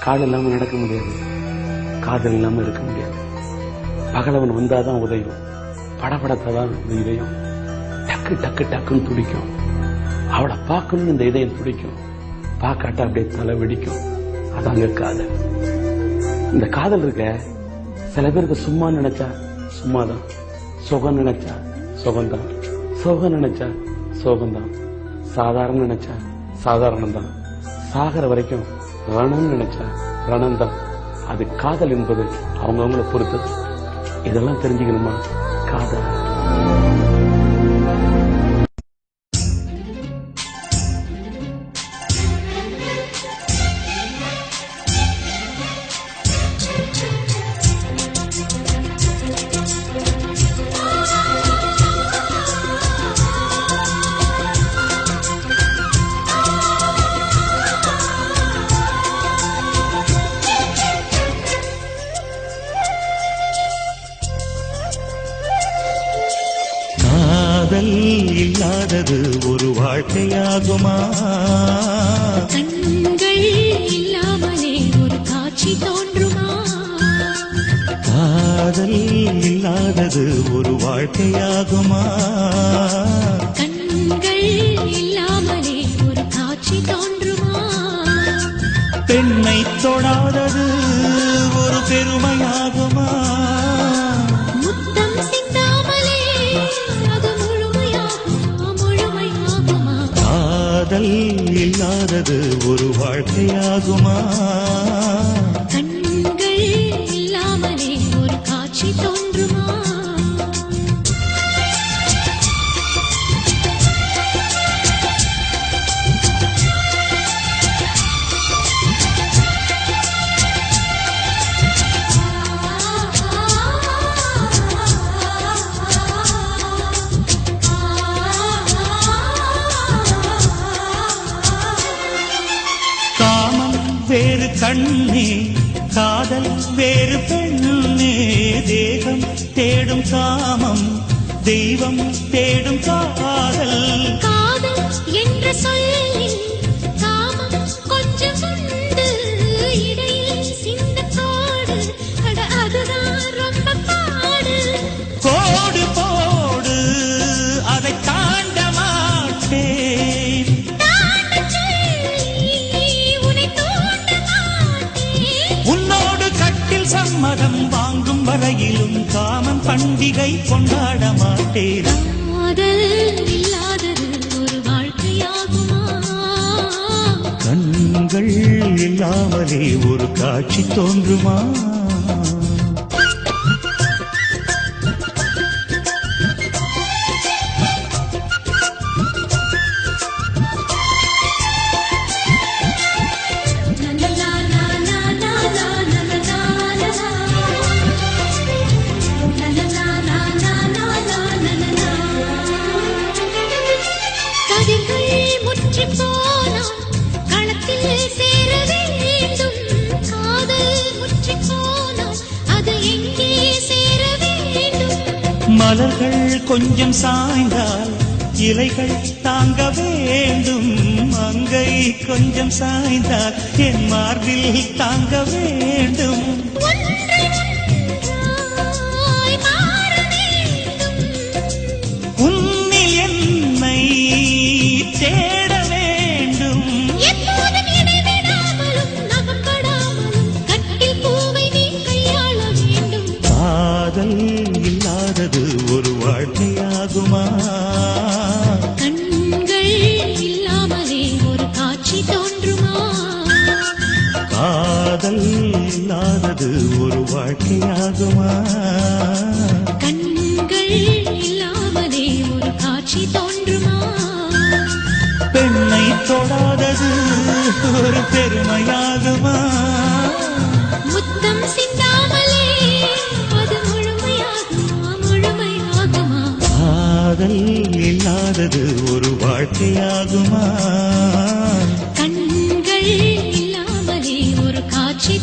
கால் இல்லாம நடக்க முடியாது, காதல் இல்லாம இருக்க முடியாது. பகலவன் வந்தாதான் உதயம், படபடத்தான் இந்த இதயம் டக்கு டக்கு டக்குன்னு துடிக்கும். அவளை பார்க்கணும்னு இந்த இதயம் துடிக்கும், பார்க்காட்ட அப்படியே தலை வெடிக்கும். அதாங்க காதல். இந்த காதல் இருக்க சில பேருக்கு சும்மா நினைச்சா சும்மாதான், சுகம் நினைச்சா சுகம்தான், சுகம் நினைச்சா சோகம்தான், சாதாரணம் நினைச்சா சாதாரணம்தான், சாகர வரைக்கும் ரணம் நினைச்சா ரணம்தான். அது காதல் என்பது அவங்கவுங்கள பொறுத்தது. இதெல்லாம் தெரிஞ்சுக்கணுமா? காதல் இல்லாதது ஒரு வாழ்க்கையாகுமா? கண்கள் இல்லாமலே ஒரு காட்சி தோன்றுமா? காதல் இல்லாதது ஒரு வாழ்க்கையாகுமா? கண்கள் இல்லாமலே ஒரு காட்சி தோன்றுமா? பெண்ணை தொடாதது ஒரு பெருமையாகுமா? முத்தம் சிந்தாமலே அது முழுமையாகுமா? காதல் இல்லாதது ஒரு வாழ்க்கையாகுமா? கண்கள் இல்லாமலே ஒரு காட்சி தோன்றுமா? வேறு கண்ணே காதல் வேறு பெண்ணே, தேகம் தேடும் காமம் தெய்வம் தேடும் காதல். காதல் என்ற சொல்லில் காமம் கொஞ்சம் உண்டு, இடையில் சிந்த கோடு, அதுதான் ரொம்ப பாடு. கோடு போடு அதை தாண்ட மாட்டேன், உன்னோடு கட்டில் சம்மதம் வாங்கும் வரையிலும் காமம் பண்டிகை கொண்டாட மாட்டேன். காதல் இல்லாதது ஒரு வாழ்க்கையாகுமா? கண்கள் இல்லாமலே ஒரு காட்சி தோன்றுமா? முற்றி போனால் களத்தில் சேர வேண்டும், காதல் முற்றி போனால் அது எங்கே சேர வேண்டும்? மலர்கள் கொஞ்சம் சாய்ந்தால் இலைகள் தாங்க வேண்டும், மங்கை கொஞ்சம் சாய்ந்தால் என் மார்பில் தாங்க வேண்டும். உன்னில் என்னை தேட வேண்டும், எப்போதும் இடைவிடாமலும் நகப்படாமலும் கட்டில் பூவை நீ கையாள வேண்டும். காதல் இல்லாதது ஒரு வாழ்க்கையாகுமா? கண்கள் இல்லாமலே ஒரு காட்சி தோன்றுமா? காதல் இல்லாதது ஒரு வாழ்க்கையாகுமா? கண்கள் இல்லாமலே ஒரு காட்சி தோன்றுமா? பெண்ணை தொடாதது ஒரு பெருமையாகுமா? முத்தம் சிந்தாமலே அது முழுமையாகுமா? காதல் இல்லாதது ஒரு வாழ்க்கையாகுமா? கண்கள் இல்லாமலே ஒரு காட்சி